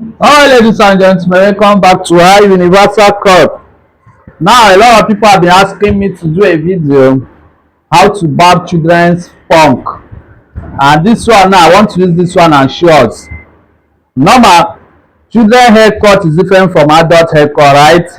Alright, ladies and gentlemen, welcome back to our Universal Cup. Now, a lot of people have been asking me to do a video how to barb children's punk, and this one now I want to use this one and show us. Normal children haircut is different from adult haircut, right?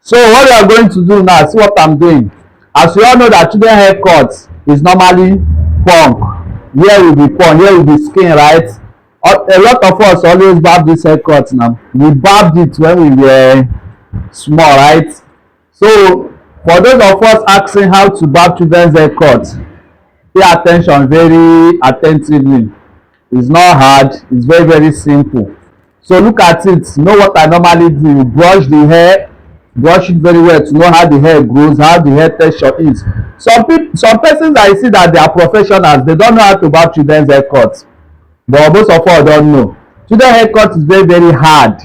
So what we are going to do now, see what I'm doing. As we all know that children haircut is normally punk. Here will be punk, here will be skin, right? A lot of us always barb this haircut now. We barbed it when we were small, right? So for those of us asking how to barb children's haircut, pay attention very attentively. It's not hard, it's very simple. So look at it, know what I normally do. You brush the hair, brush it very well to know how the hair grows, how the hair texture is. Some persons I see that they are professionals, they don't know how to barb children's haircut, but most of us don't know. Children haircut is very hard,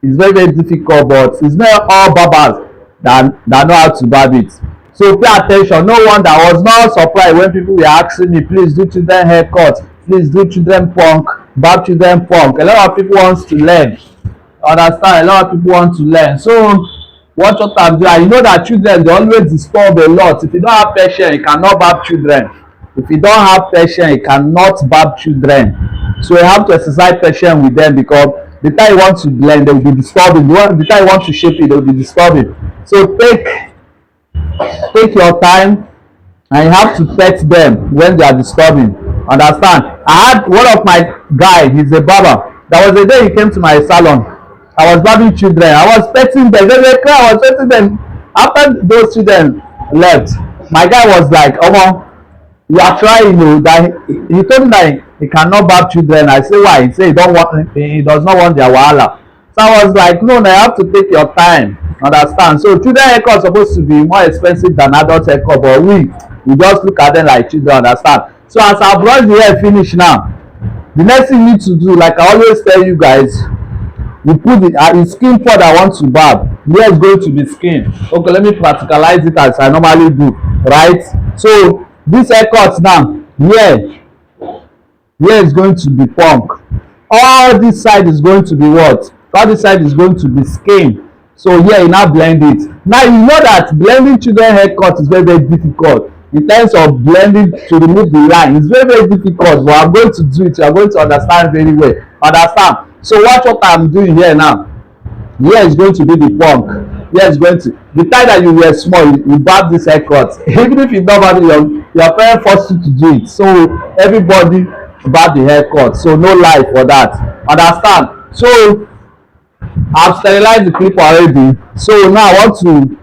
it's very difficult, but it's not all barbers that know how to barb it. So pay attention. No wonder I was not surprised when people were asking me, please do children haircut, please do children punk, barb children punk. A lot of people wants to learn, understand, a lot of people want to learn. So watch what I'm doing. And you know that children dey always disturb a lot. If you don't have patience, you cannot barb children. If you don't have patience, you cannot barb children. So you have to exercise patience with them, because the time you want to blend, they will be disturbing. The time you want to shape it, they will be disturbing. So take your time, and you have to pet them when they are disturbing. Understand? I had one of my guy, he's a barber. There was a day he came to my salon. I was barbing children. I was petting them. They were crying. I was petting them. After those children left, my guy was like, "Omo, you are trying, you know." That he told me that he cannot barb children. I say why? He say he does not want their wahala. So I was like, no, you have to take your time. Understand? So children haircut is supposed to be more expensive than adult haircut, but we just look at them like children. Understand? So as I brush the hair finish now, the next thing you need to do, like I always tell you guys, you put the skin part I want to barb. Here is going to be skin. Okay, let me practicalize it as I normally do, right? So this haircut now, here is going to be punk. All this side is going to be what? All this side is going to be skin. So here you now blend it. Now you know that blending children haircut is very difficult. In terms of blending to remove the line, it's very difficult, but I'm going to do it. You are going to understand very well. Understand? So watch what I'm doing here now. Here is going to be the punk. Here is going to the time that you were small, you barb this haircut. Even if you don't barb it, your parents force you to do it. So everybody barb the haircut. So no lie for that. Understand? So I've sterilized the clip already. So now I want to,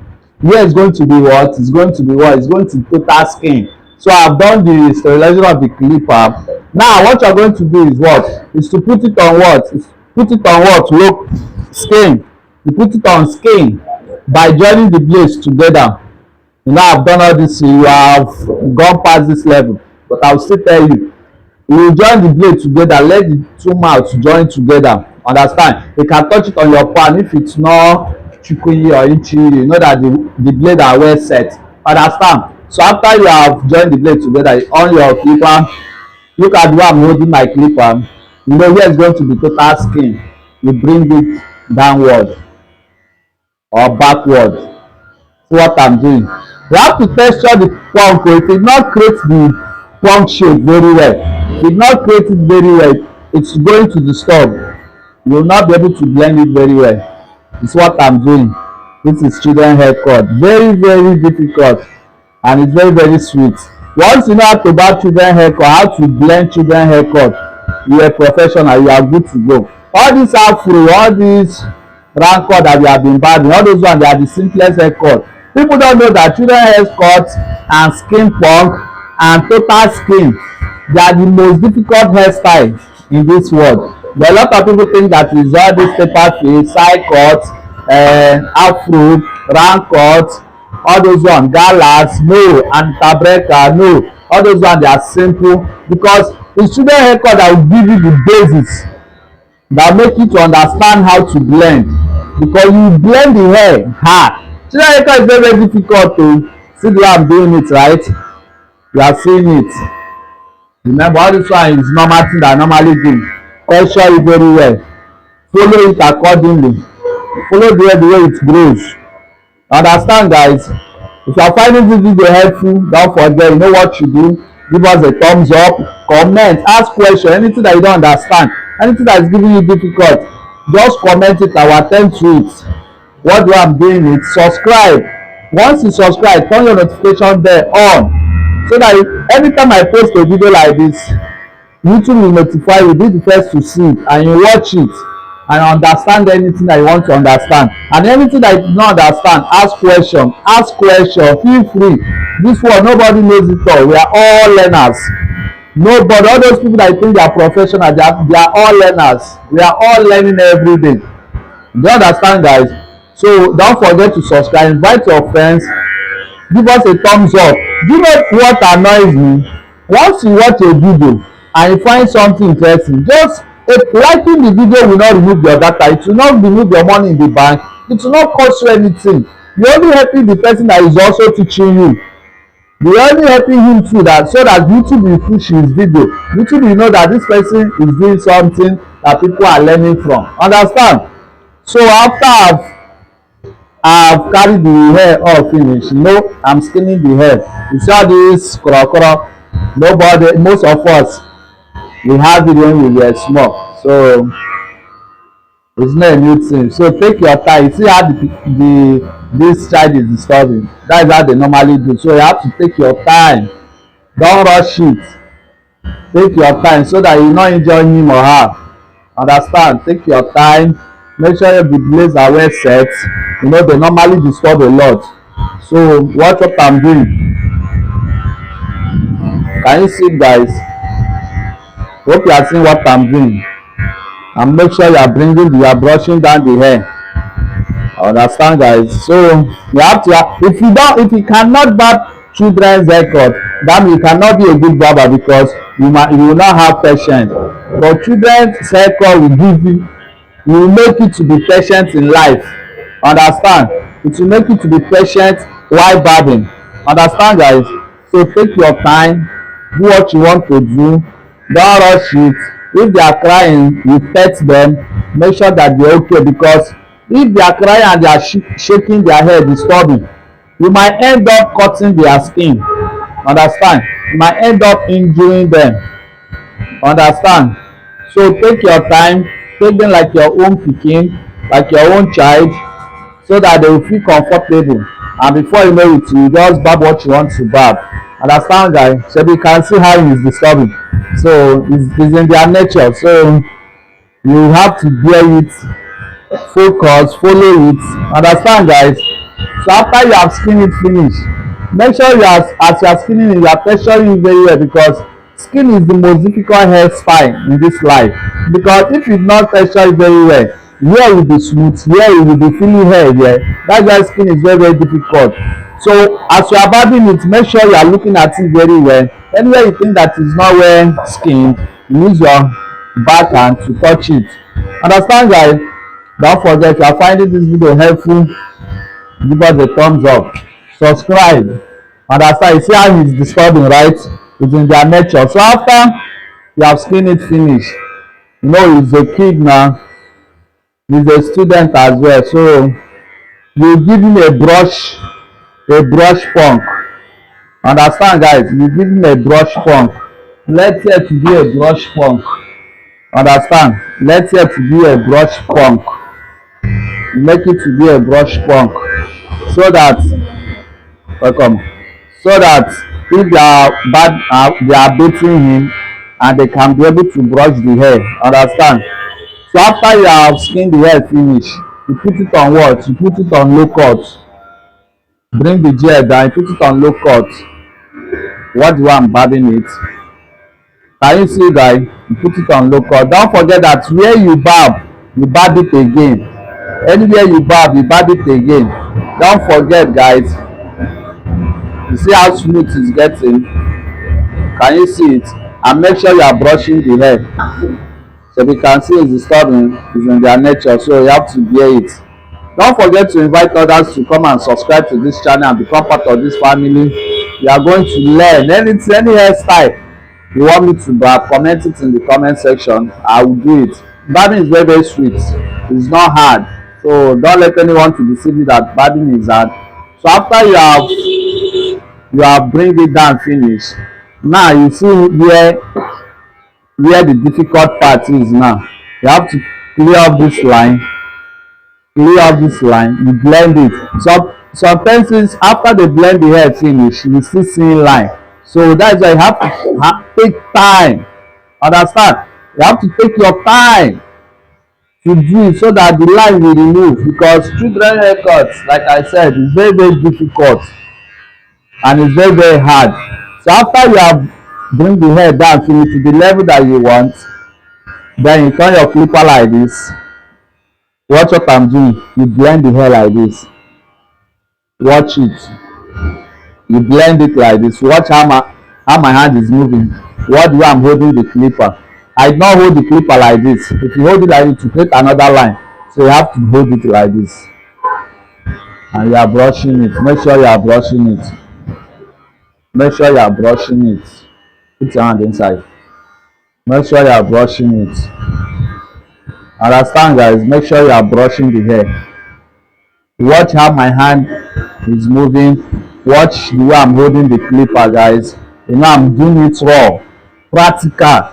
here is going to be what? It's going to be what? It's going to be total skin. So I've done the sterilization of the clipper. Now what you're going to do is what? Is to put it on what? Is put it on what? Look, skin. You put it on skin by joining the blades together. You know I've done all this. You have gone past this level, but I'll still tell you. You join the blade together, let the two mouths join together. Understand? You can touch it on your pan if it's not chukuyi or itchy. You know that the blade are well set. Understand? So after you have joined the blade together on your clipper, look at the way I'm holding my clipper. You know here is going to be total skin. You bring it downward or backward. See what I'm doing. You have to texture the punk. If it not create the punk shape very well, if not create it very well, it's going to disturb. You will not be able to blend it very well. It's what I'm doing. This is children haircut. Very difficult, and it's very sweet. Once you know how to barb children haircut, how to blend children haircut, you are a professional. You are good to go. All this afro, all this rancor that we have been barbing, all those ones, they are the simplest haircut. People don't know that children haircut and skin punk and total skin, they are the most difficult hairstyle in this world. But a lot of people think that is all this paper face, side cut, afro, round cut, all those ones, galas, no, and tabreka, no. All those ones, they are simple, because it's children haircut that will give you the basis, that make you to understand how to blend, because you blend the hair hard. Children haircut is very difficult to see the way I'm doing it, right? You are seeing it. Remember, all this one is normal thing that I normally do. Texture it very well. follow it accordingly, follow the way it grows. Understand, guys? If you are finding this video helpful, don't forget, you know what you do. Give us a thumbs up, comment, ask question, anything that you don't understand, anything that is giving you difficult, just comment it, I will attend to it. What do I'm doing is subscribe. Once you subscribe, turn your notification bell on, so that anytime I post a video like this, YouTube will notify you, be the first to see it, and you watch it and understand anything that you want to understand. And anything that you do not understand, ask question, feel free. This one, nobody knows it all, we are all learners. Nobody, all those people that think they are professional, they are all learners. We are all learning every day. Do you understand, guys? So don't forget to subscribe, invite your friends, give us a thumbs up. Do you know what annoys me? Once you watch a video and you find something interesting, just liking the video will not remove your data, it will not remove your money in the bank, it will not cost you anything. You're only helping the person that is also teaching you. You're only helping him too, that so that YouTube will push his video. YouTube will know that this person is doing something that people are learning from. Understand? So after I've carried the hair all finish, I'm skinning the hair. You see all this koro, nobody, most of us, we have it when we were small, so it's not a new thing. So take your time. You see how this child is disturbing, that is how they normally do. So you have to take your time, don't rush it, take your time, so that you not injure him or her. Understand? Take your time, make sure the blades are well set. They normally disturb a lot, so watch what I'm doing. Can you see, guys? Hope you are seeing what I'm doing. And make sure you are brushing down the hair. Understand, guys? So you have to, if you cannot barb children's haircut, then you cannot be a good barber, because you will not have patience. But children's haircut will give you, will make you to be patient in life. Understand? It will make you to be patient while barbing. Understand, guys? So take your time, do what you want to do, don't rush it. If they are crying, you pet them, make sure that they are okay, because if they are crying and they are shaking their head, disturbing, you might end up cutting their skin. Understand? You might end up injuring them. Understand? So take your time, take them like your own pikin, like your own child, so that they will feel comfortable, and before you know it, you just barb what you want to barb. Understand, guys? So you can see how it is disturbing. So it's in their nature, so you have to bear it, focus, follow it. Understand, guys? So after you have skinned it finish, make sure as you are skinning it, you are pressuring it very well, because skin is the most difficult hairstyle in this life. Because if you not pressure it very well, hair will be smooth, hair will be feeling hair here. That's why skin is very, very difficult. So as you are barbing it, make sure you are looking at it very well. Anywhere you think that is not well skinned, use your back hand to touch it. Understand, guys? Don't forget, if you are finding this video helpful, give us a thumbs up, subscribe. Understand? You see how it's disturbing, right? It's in their nature. So after you have skinned it finish, he's a kid now, he's a student as well, so you give him a brush punk. Understand, guys? You give him a brush punk. Let it to be a brush punk. Understand? Let it to be a brush punk. Make it to be a brush punk, so that if they are beating him, and they can be able to brush the hair. Understand? So after you have skinned the hair finish, you put it on what? You put it on low cut. Bring the gel down, put it on low cut. What do you want, barbing it? Can you see, guys? You put it on low cut. Don't forget that where you barb it again. Anywhere you barb it again. Don't forget, guys. You see how smooth it's getting? Can you see it? And make sure you are brushing the hair. So we can see it's disturbing, it's in their nature, so you have to bear it. Don't forget to invite others to come and subscribe to this channel and become part of this family. You are going to learn any hairstyle you want me to barb. Comment it in the comment section. I will do it. Barbing is very, very sweet. It's not hard. So don't let anyone to deceive you that barbing is hard. So after you have bring it down finish, now you see where the difficult part is now. You have to clear up this line, you blend it. Some persons after they blend the hair finish, you still see line. So that's why you have to take time. Understand? You have to take your time to do it so that the line will remove, because children haircuts, like I said, is very very difficult and it's very very hard. So after you have bring the hair down finish to the level that you want, then you turn your clipper like this. Watch what I'm doing. You blend the hair like this. Watch it. You blend it like this. Watch how my hand is moving. What way I'm holding the clipper. I do not hold the clipper like this. If you hold it like this to create another line, so you have to hold it like this. And you are brushing it. Make sure you are brushing it. Make sure you are brushing it. Put your hand inside. Make sure you are brushing it. Understand, guys? Make sure you are brushing the hair. Watch how my hand is moving. Watch the way I'm holding the clipper, guys. I'm doing it raw, practical,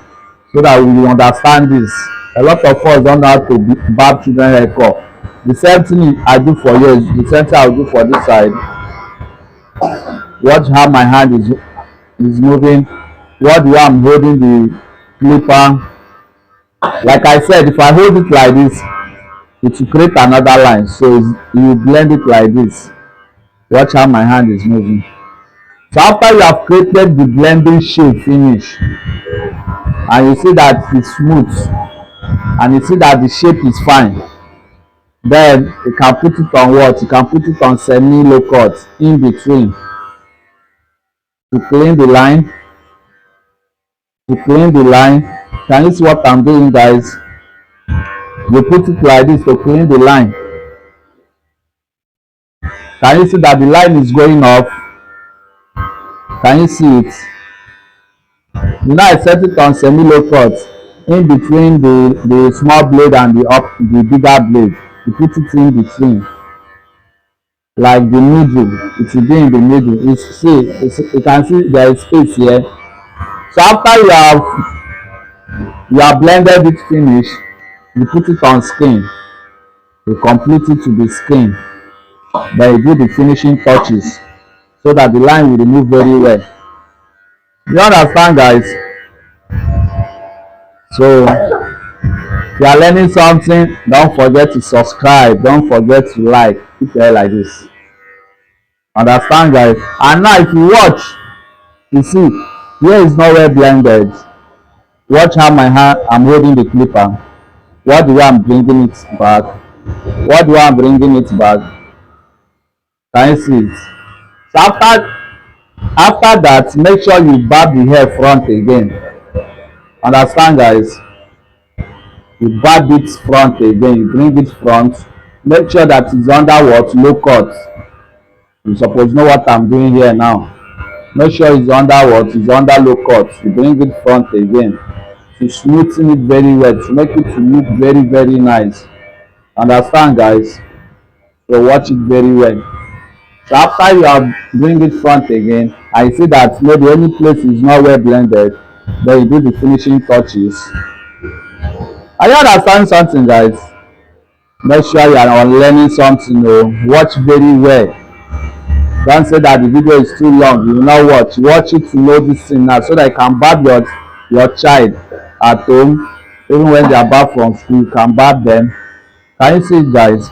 so that we understand this. A lot of us don't know how to barb children haircut. The same thing I do for you is the same thing I will do for this side. Watch how my hand is moving. Watch the way I'm holding the clipper. Like I said, if I hold it like this, it will create another line. So you blend it like this. Watch how my hand is moving. So after you have created the blending shape finish, and you see that it's smooth, and you see that the shape is fine, then you can put it on what? You can put it on semi-low cut in between to clean the line. Can you see what I'm doing, guys? You put it like this to clean the line. Can you see that the line is going off? Can you see it? I set it on semi-low cut in between the small blade and the bigger blade. You put it in between, like the middle. It will be in the middle. You can see there is space here. So after you have blended it finish, you put it on skin. You complete it to the skin. Then you do the finishing touches so that the line will remove very well. You understand, guys? So if you are learning something, don't forget to subscribe. Don't forget to like. Keep your hair like this. Understand, guys? And now if you watch, you see here is not well blended. Watch how my hand I'm holding the clipper. What the way I'm bringing it back. What the way I'm bringing it back. Can you see it? So after that, make sure you barb the hair front again. Understand, guys? You barb it front again. You bring it front. Make sure that it's under what? Low cut. You suppose know what I'm doing here now. Make sure it's under what? It's under low cut. You bring it front again to smoothen it very well, to make it to look very very nice. Understand, guys? So watch it very well. So after you have bring it front again, I see that maybe any place is not well blended, then you do the finishing touches. Are you understand something, guys? Make sure you are learning something. Watch very well. Don't say that the video is too long. You will not watch. Watch it to know this thing now, so that you can barb your child at home. Even when they are back from school, you can barb them. Can you see it, guys?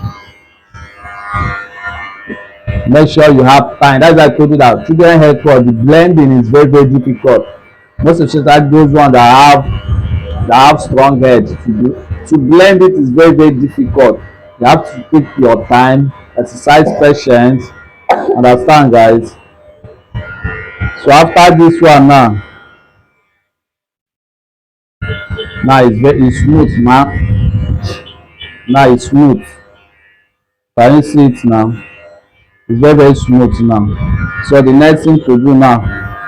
Make sure you have time. That's why I told you that children haircut, the blending is very very difficult. Most especially those ones that have strong heads, to blend it is very very difficult. You have to take your time, exercise patience. Understand, guys? So after this one now it's smooth, man. Now it's smooth. Can you see it now? It's very very smooth now. So the next thing to do now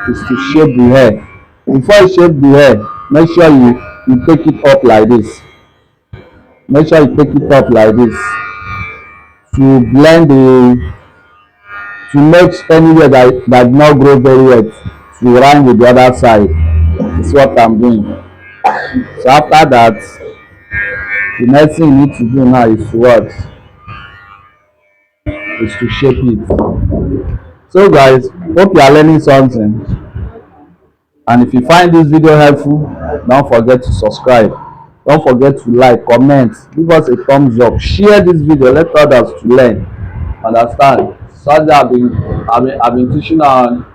is to shape the hair. Before you shape the hair, make sure you take it up like this. make sure you take it up like this to blend the to make anywhere that not grow very well to rhyme with the other side. This is what I'm doing. So after that, the next thing you need to do now is to what? Is to shape it. So guys, hope you are learning something. And if you find this video helpful, don't forget to subscribe. Don't forget to like, comment, give us a thumbs up, share this video, let others to learn. Understand? So that I've been teaching on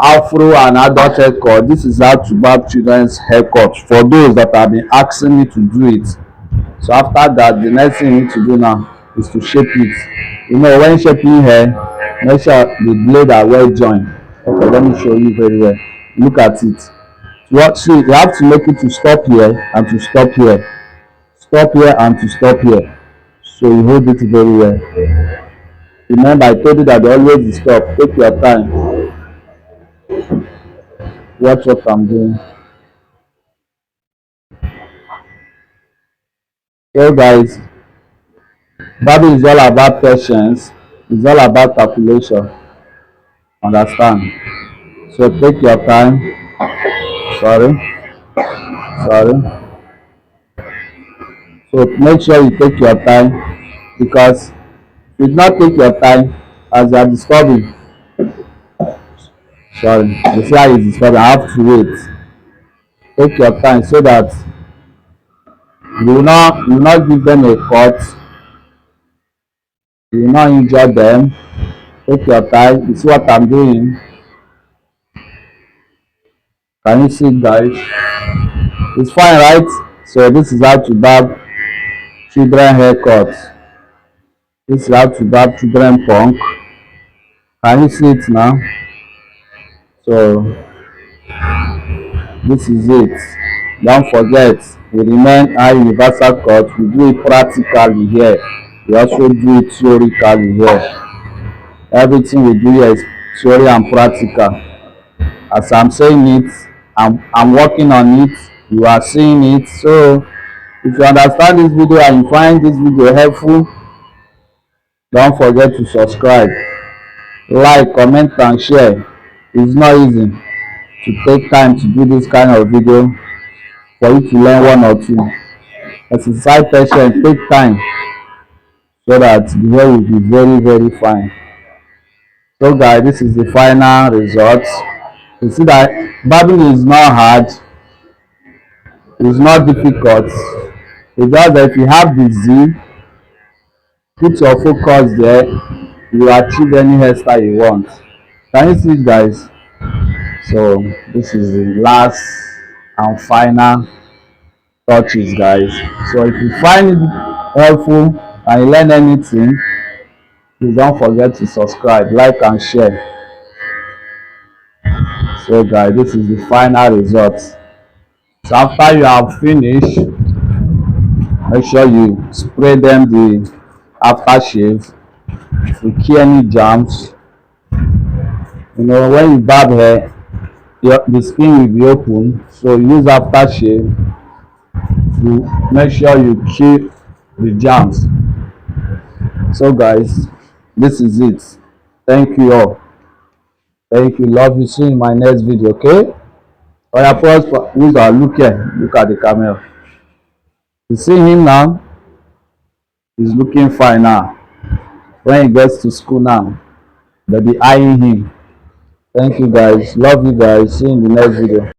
afro and adult haircut. This is how to barb children's haircut for those that have been asking me to do it. So after that, the next thing you need to do now is to shape it. You know, when shaping hair, make sure the blade are well joined. Okay, let me show you very well. Look at it. You have to make it to stop here and to stop here. Stop here and to stop here. So you hold it very well. Remember, I told you that they always stop. Take your time. Watch what I'm doing. So guys, Bible is all about patience. It's all about calculation. Understand? So take your time. Sorry. Sorry. So make sure you take your time, because if you do not take your time as you are disturbing, sorry, the fly is disturbing, I have to wait. Take your time so that you will not give them a cut, you will not injure them. Take your time. You see what I'm doing? Can you see it, guys? It's fine, right? So this is how to barb children haircuts. This is how to barb children punk. Can you see it now? So this is it. Don't forget, we remain high universal cut. We do it practically here. We also do it theoretically here. Everything we do here is theory and practical. As I'm saying it, I'm working on it. You are seeing it. So if you understand this video and you find this video helpful, don't forget to subscribe, like, comment and share. It's not easy to take time to do this kind of video for you to learn one or two. Exercise patience, take time so that the hair will be very fine. So guys, this is the final result. You see that barbing is not hard, it's not difficult. It's just that if you have the zeal, put your focus there, you will achieve any hairstyle you want. Can you see it, guys? So this is the last and final touches, guys. So if you find it helpful and you learn anything, please don't forget to subscribe, like and share. So guys, this is the final result. So after you have finished, make sure you spray them the aftershave to kill any germs. You know, when you barb hair, the skin will be open, so use aftershave to make sure you kill the germs. So guys, this is it. Thank you all. Thank you. Love you. See you in my next video. Okay? Oh yeah, first, who's are looking? Look at the camera. You see him now? He's looking fine now. When he gets to school now, they'll be eyeing him. Thank you guys. Love you guys. See you in the next video.